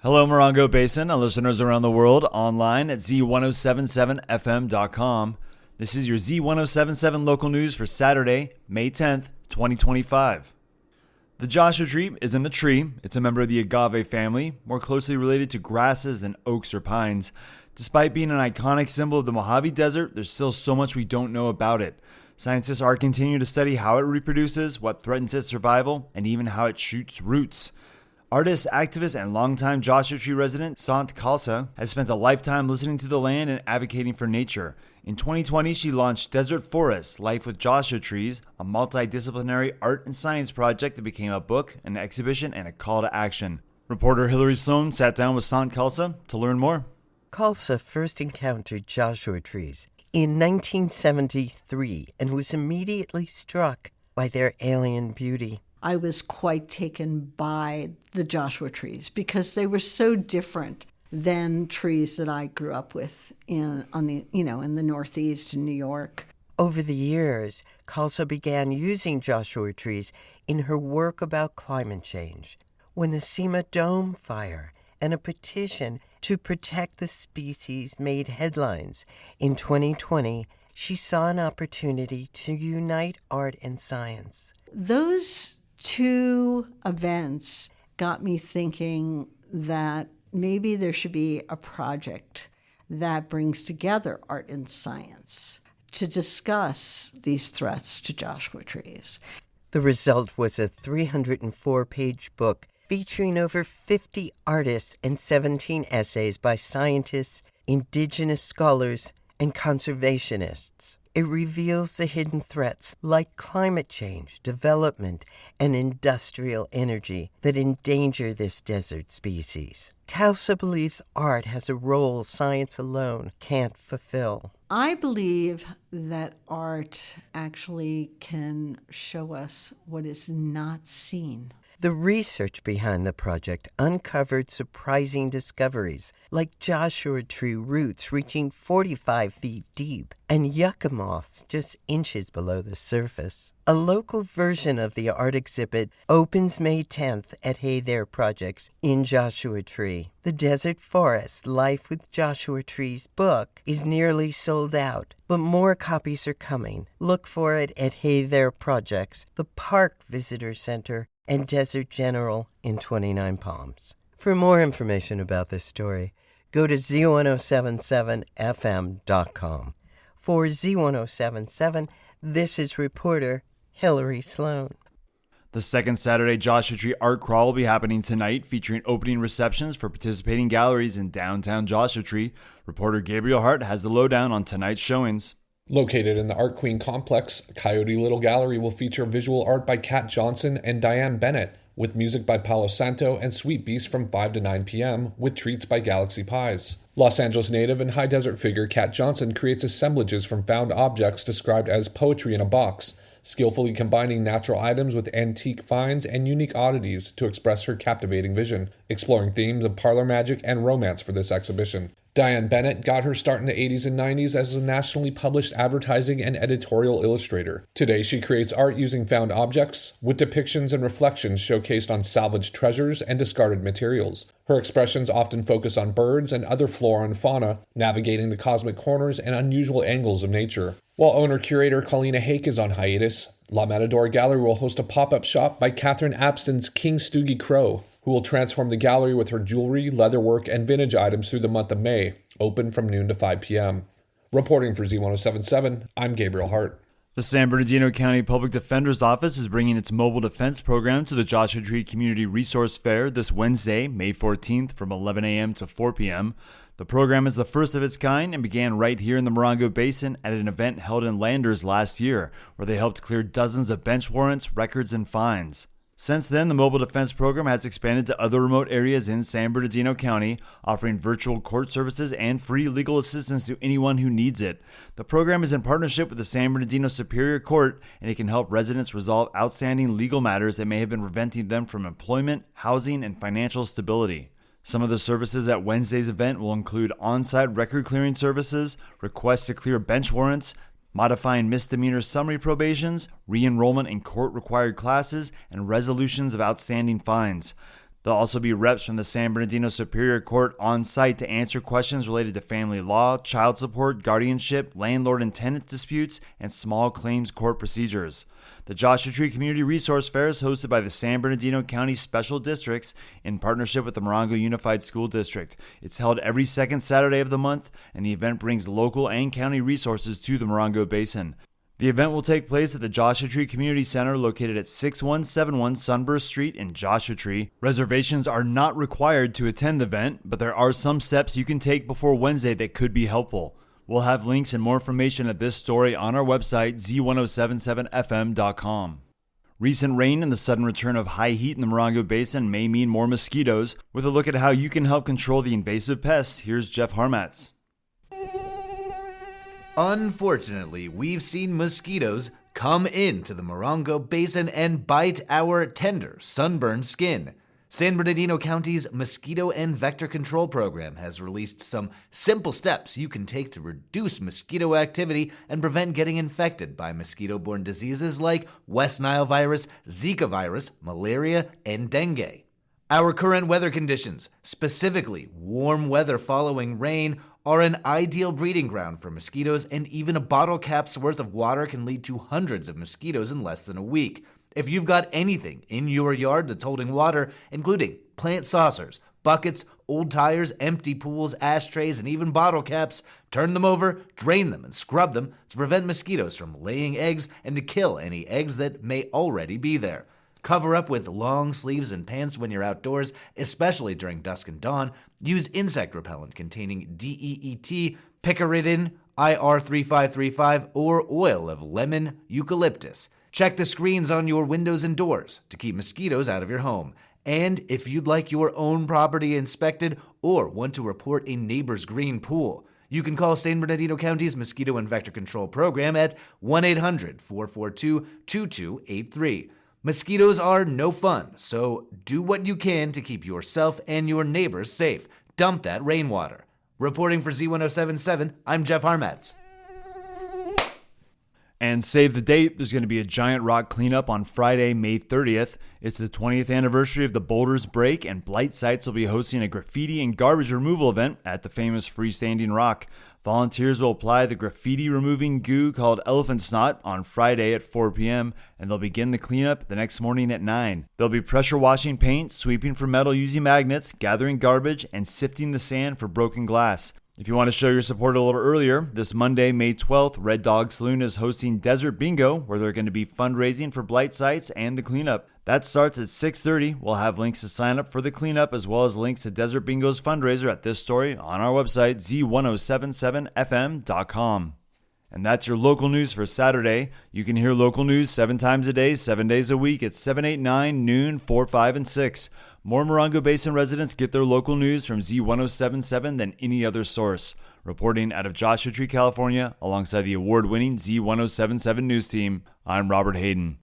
Hello, Morongo Basin and listeners around the world online at Z107.7fm.com. This is your Z107.7 local news for Saturday, May 10th, 2025. The Joshua tree isn't a tree. It's a member of the agave family, more closely related to grasses than oaks or pines. Despite being an iconic symbol of the Mojave Desert, there's still so much we don't know about it. Scientists are continuing to study how it reproduces, what threatens its survival, and even how it shoots roots. Artist, activist, and longtime Joshua Tree resident Sant Khalsa has spent a lifetime listening to the land and advocating for nature. In 2020, she launched Desert Forest, Life with Joshua Trees, a multidisciplinary art and science project that became a book, an exhibition, and a call to action. Reporter Hillary Sloan sat down with Sant Khalsa to learn more. Khalsa first encountered Joshua trees in 1973 and was immediately struck by their alien beauty. I was quite taken by the Joshua trees because they were so different than trees that I grew up with in the Northeast in New York. Over the years, Khalsa began using Joshua trees in her work about climate change. When the SEMA Dome fire and a petition to protect the species made headlines in 2020, she saw an opportunity to unite art and science. Those two events got me thinking that maybe there should be a project that brings together art and science to discuss these threats to Joshua trees. The result was a 304-page book featuring over 50 artists and 17 essays by scientists, indigenous scholars, and conservationists. It reveals the hidden threats like climate change, development, and industrial energy that endanger this desert species. Khalsa believes art has a role science alone can't fulfill. I believe that art actually can show us what is not seen. The research behind the project uncovered surprising discoveries, like Joshua tree roots reaching 45 feet deep and yucca moths just inches below the surface. A local version of the art exhibit opens May 10th at Hey There Projects in Joshua Tree. The Desert Forest, Life with Joshua Trees book is nearly sold out, but more copies are coming. Look for it at Hey There Projects, the Park Visitor Center, and Desert General in 29 Palms. For more information about this story, go to Z107.7fm.com. For Z107.7, this is reporter Hillary Sloan. The second Saturday Joshua Tree Art Crawl will be happening tonight, featuring opening receptions for participating galleries in downtown Joshua Tree. Reporter Gabriel Hart has the lowdown on tonight's showings. Located in the Art Queen complex, Coyote Little Gallery will feature visual art by Kat Johnson and Diane Bennett, with music by Palo Santo and Sweet Beast from 5 to 9 p.m., with treats by Galaxy Pies. Los Angeles native and high desert figure Kat Johnson creates assemblages from found objects described as poetry in a box, skillfully combining natural items with antique finds and unique oddities to express her captivating vision, exploring themes of parlor magic and romance for this exhibition. Diane Bennett got her start in the 80s and 90s as a nationally published advertising and editorial illustrator. Today, she creates art using found objects, with depictions and reflections showcased on salvaged treasures and discarded materials. Her expressions often focus on birds and other flora and fauna, navigating the cosmic corners and unusual angles of nature. While owner-curator Colina Hake is on hiatus, La Matador Gallery will host a pop-up shop by Catherine Apston's King Stoogie Crow, who will transform the gallery with her jewelry, leatherwork, and vintage items through the month of May, open from noon to 5 p.m. Reporting for Z107.7, I'm Gabriel Hart. The San Bernardino County Public Defender's Office is bringing its mobile defense program to the Joshua Tree Community Resource Fair this Wednesday, May 14th from 11 a.m. to 4 p.m. The program is the first of its kind and began right here in the Morongo Basin at an event held in Landers last year, where they helped clear dozens of bench warrants, records, and fines. Since then, the mobile defense program has expanded to other remote areas in San Bernardino County, offering virtual court services and free legal assistance to anyone who needs it. The program is in partnership with the San Bernardino Superior Court, and it can help residents resolve outstanding legal matters that may have been preventing them from employment, housing, and financial stability. Some of the services at Wednesday's event will include on-site record clearing services, requests to clear bench warrants, modifying misdemeanor summary probations, re-enrollment in court-required classes, and resolutions of outstanding fines. There'll also be reps from the San Bernardino Superior Court on site to answer questions related to family law, child support, guardianship, landlord and tenant disputes, and small claims court procedures. The Joshua Tree Community Resource Fair is hosted by the San Bernardino County Special Districts in partnership with the Morongo Unified School District. It's held every second Saturday of the month, and the event brings local and county resources to the Morongo Basin. The event will take place at the Joshua Tree Community Center located at 6171 Sunburst Street in Joshua Tree. Reservations are not required to attend the event, but there are some steps you can take before Wednesday that could be helpful. We'll have links and more information at this story on our website, Z107.7fm.com. Recent rain and the sudden return of high heat in the Morongo Basin may mean more mosquitoes. With a look at how you can help control the invasive pests, here's Jeff Harmatz. Unfortunately, we've seen mosquitoes come into the Morongo Basin and bite our tender, sunburned skin. San Bernardino County's Mosquito and Vector Control Program has released some simple steps you can take to reduce mosquito activity and prevent getting infected by mosquito-borne diseases like West Nile virus, Zika virus, malaria, and dengue. Our current weather conditions, specifically warm weather following rain, are an ideal breeding ground for mosquitoes, and even a bottle cap's worth of water can lead to hundreds of mosquitoes in less than a week. If you've got anything in your yard that's holding water, including plant saucers, buckets, old tires, empty pools, ashtrays, and even bottle caps, turn them over, drain them, and scrub them to prevent mosquitoes from laying eggs and to kill any eggs that may already be there. Cover up with long sleeves and pants when you're outdoors, especially during dusk and dawn. Use insect repellent containing DEET, picaridin, IR3535, or oil of lemon eucalyptus. Check the screens on your windows and doors to keep mosquitoes out of your home. And if you'd like your own property inspected or want to report a neighbor's green pool, you can call San Bernardino County's Mosquito and Vector Control Program at 1-800-442-2283. Mosquitoes are no fun, so do what you can to keep yourself and your neighbors safe. Dump that rainwater. Reporting for Z107.7, I'm Jeff Harmatz. And save the date, there's going to be a giant rock cleanup on Friday, May 30th. It's the 20th anniversary of the Boulders Break, and Blight Sites will be hosting a graffiti and garbage removal event at the famous freestanding rock. Volunteers will apply the graffiti-removing goo called elephant snot on Friday at 4 p.m., and they'll begin the cleanup the next morning at 9. They'll be pressure washing paint, sweeping for metal using magnets, gathering garbage, and sifting the sand for broken glass. If you want to show your support a little earlier, this Monday, May 12th, Red Dog Saloon is hosting Desert Bingo, where they're going to be fundraising for Blight Sites and the cleanup. That starts at 6:30. We'll have links to sign up for the cleanup as well as links to Desert Bingo's fundraiser at this story on our website, Z107.7fm.com. And that's your local news for Saturday. You can hear local news 7 times a day, 7 days a week at 7, 8, 9, noon, 4, 5, and 6. More Morongo Basin residents get their local news from Z107.7 than any other source. Reporting out of Joshua Tree, California, alongside the award-winning Z107.7 news team, I'm Robert Hayden.